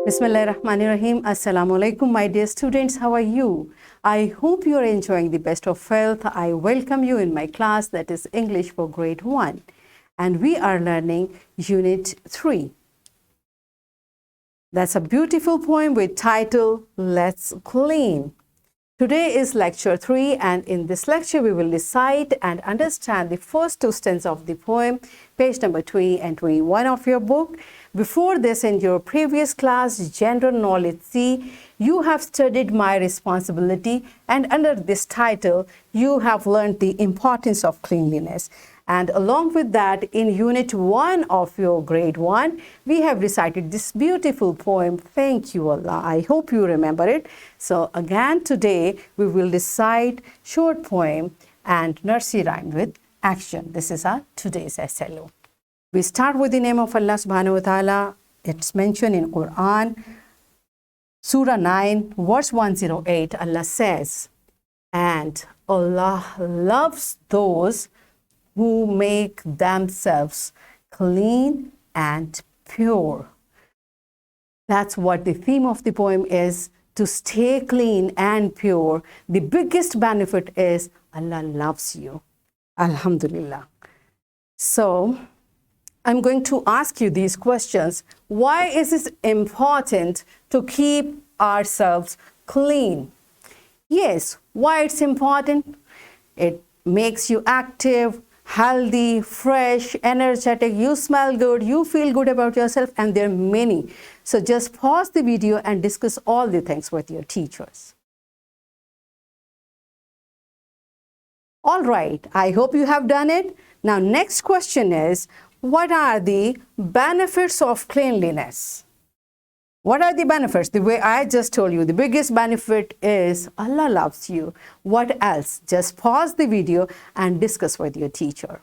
Bismillahirrahmanirrahim. Assalamu alaikum, my dear students. How are you? I hope you are enjoying the best of health. I welcome you in my class, that is English for grade 1. And we are learning Unit 3. That's a beautiful poem with title, Let's Clean. Today is lecture 3, and in this lecture we will recite and understand the first two stanzas of the poem, page number 20 and 21 of your book. Before this, in your previous class, General Knowledge C, you have studied My Responsibility, and under this title, you have learned the importance of cleanliness. And along with that, in Unit 1 of your grade 1, we have recited this beautiful poem, Thank You Allah. I hope you remember it. So again, today, we will recite short poem and nursery rhyme with action. This is our today's SLO. We start with the name of Allah subhanahu wa ta'ala. It's mentioned in Quran, Surah 9, verse 108. Allah says, and Allah loves those who make themselves clean and pure. That's what the theme of the poem is, to stay clean and pure. The biggest benefit is Allah loves you. Alhamdulillah. So, I'm going to ask you these questions. Why is it important to keep ourselves clean? Yes, why it's important? It makes you active, healthy, fresh, energetic, you smell good, you feel good about yourself, and there are many. So just pause the video and discuss all the things with your teachers. All right, I hope you have done it. Now, next question is, what are the benefits of cleanliness? What are the benefits? The way I just told you, the biggest benefit is Allah loves you. What else? Just pause the video and discuss with your teacher.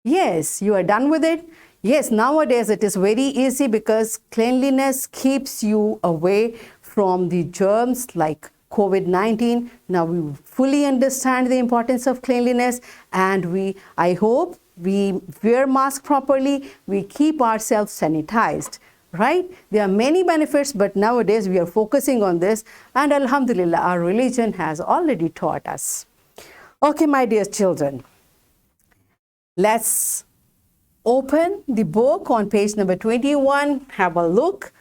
Yes, you are done with it? Yes, nowadays it is very easy because cleanliness keeps you away from the germs like COVID-19. Now we fully understand the importance of cleanliness, and I hope we wear mask properly, we keep ourselves sanitized, right? There are many benefits, but nowadays we are focusing on this, and Alhamdulillah, our religion has already taught us. Okay, my dear children, let's open the book on page number 21, have a look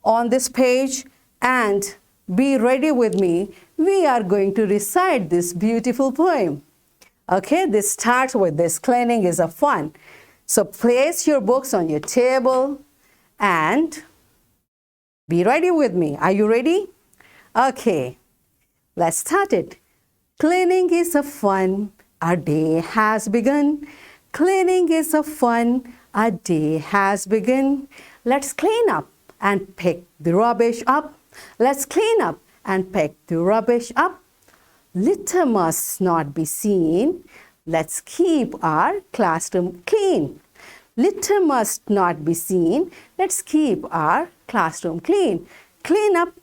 on this page, and be ready with me. We are going to recite this beautiful poem. Okay, this starts with this, cleaning is a fun. So place your books on your table and be ready with me. Are you ready? Okay, let's start it. Cleaning is a fun, our day has begun. Cleaning is a fun, our day has begun. Let's clean up and pick the rubbish up. Let's clean up and pick the rubbish up. Litter must not be seen. Let's keep our classroom clean. Litter must not be seen. Let's keep our classroom clean. Clean up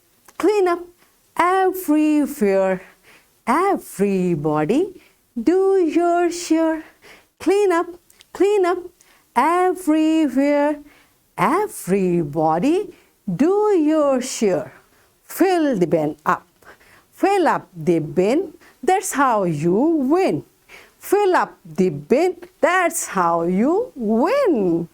everywhere. Everybody, do your share. Clean up everywhere. Everybody, do your share. Fill the bin up. Fill up the bin, that's how you win. Fill up the bin, that's how you win.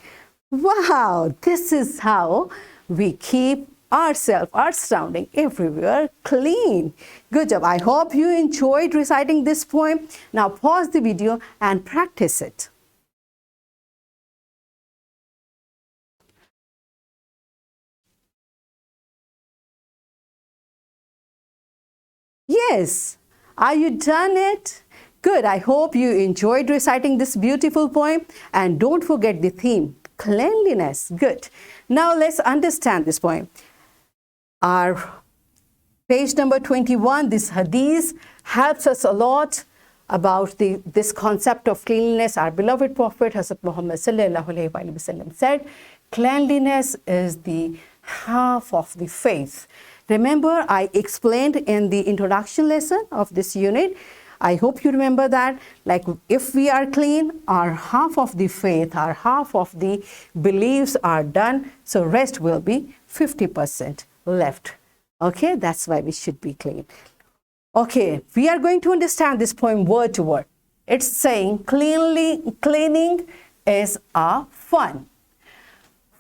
Wow, this is how we keep ourselves, our surrounding everywhere clean. Good job. I hope you enjoyed reciting this poem. Now pause the video and practice it. Yes, are you done it? Good, I hope you enjoyed reciting this beautiful poem, and don't forget the theme, cleanliness. Good. Now let's understand this poem. Our page number 21, this hadith helps us a lot about this concept of cleanliness. Our beloved Prophet Hazrat Muhammad sallallahu alaihi wasallam said, cleanliness is the half of the faith. Remember, I explained in the introduction lesson of this unit I hope you remember that. Like if we are clean, our half of the faith, our half of the beliefs are done. So rest will be 50% left. Okay, that's why we should be clean. Okay, we are going to understand this poem word to word. It's saying cleaning is a fun.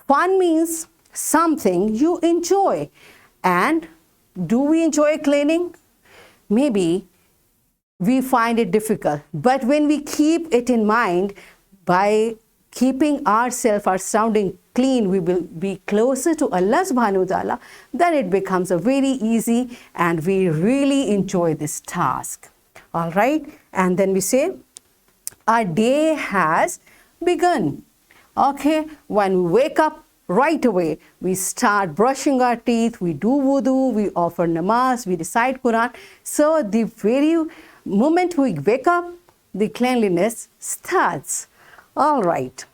Fun means something you enjoy. And do we enjoy cleaning? Maybe we find it difficult. But when we keep it in mind, by keeping ourselves, our surrounding clean, we will be closer to Allah subhanahu wa ta'ala. Then it becomes a very easy and we really enjoy this task. All right. And then we say, our day has begun. Okay. When we wake up, right away, we start brushing our teeth, we do wudu, we offer namaz, we recite Quran. So the very moment we wake up, the cleanliness starts. All right,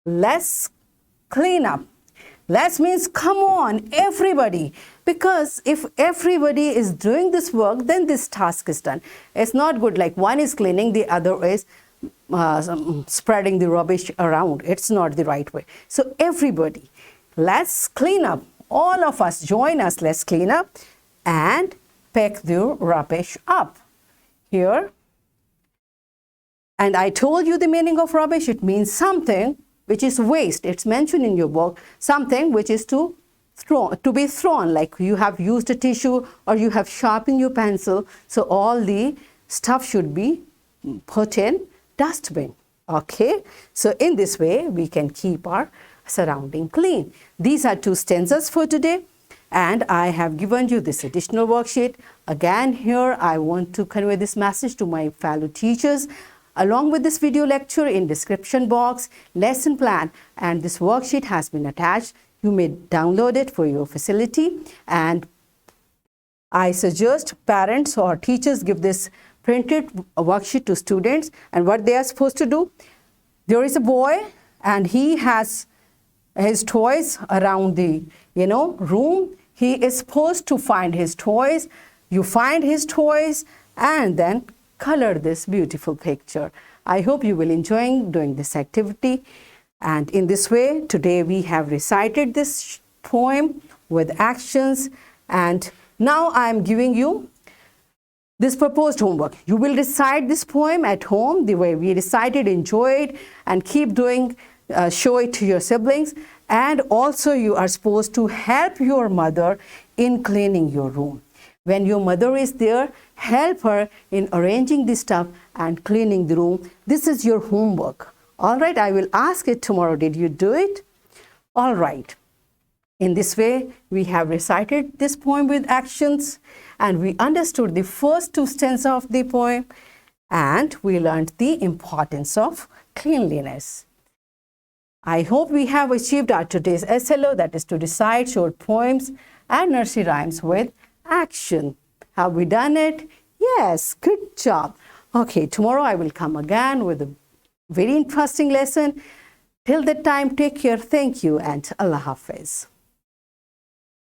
let's clean up. Let's means come on, everybody. Because if everybody is doing this work, then this task is done. It's not good like one is cleaning, the other is spreading the rubbish around. It's not the right way. So everybody, let's clean up. All of us, join us. Let's clean up and pick the rubbish up. Here. And I told you the meaning of rubbish. It means something which is waste. It's mentioned in your book. Something which is to be thrown. Like you have used a tissue or you have sharpened your pencil. So all the stuff should be put in dustbin. Okay, so in this way we can keep our surrounding clean. These are 2 stanzas for today, and I have given you this additional worksheet. Again, here I want to convey this message to my fellow teachers. Along with this video lecture, in description box, lesson plan and this worksheet has been attached. You may download it for your facility, and I suggest parents or teachers give this printed worksheet to students. And what they are supposed to do, there is a boy and he has his toys around the room. He is supposed to find his toys. You find his toys and then color this beautiful picture. I hope you will enjoy doing this activity. And in this way, today we have recited this poem with actions, and now I am giving you this proposed homework. You will recite this poem at home the way we recited, enjoy it, and keep doing, show it to your siblings. And also you are supposed to help your mother in cleaning your room. When your mother is there, help her in arranging the stuff and cleaning the room. This is your homework. All right, I will ask it tomorrow. Did you do it? All right. In this way, we have recited this poem with actions, and we understood the first 2 stanzas of the poem, and we learned the importance of cleanliness. I hope we have achieved our today's SLO, that is to recite short poems and nursery rhymes with action. Have we done it? Yes, good job. Okay, tomorrow I will come again with a very interesting lesson. Till that time, take care. Thank you, and Allah Hafiz.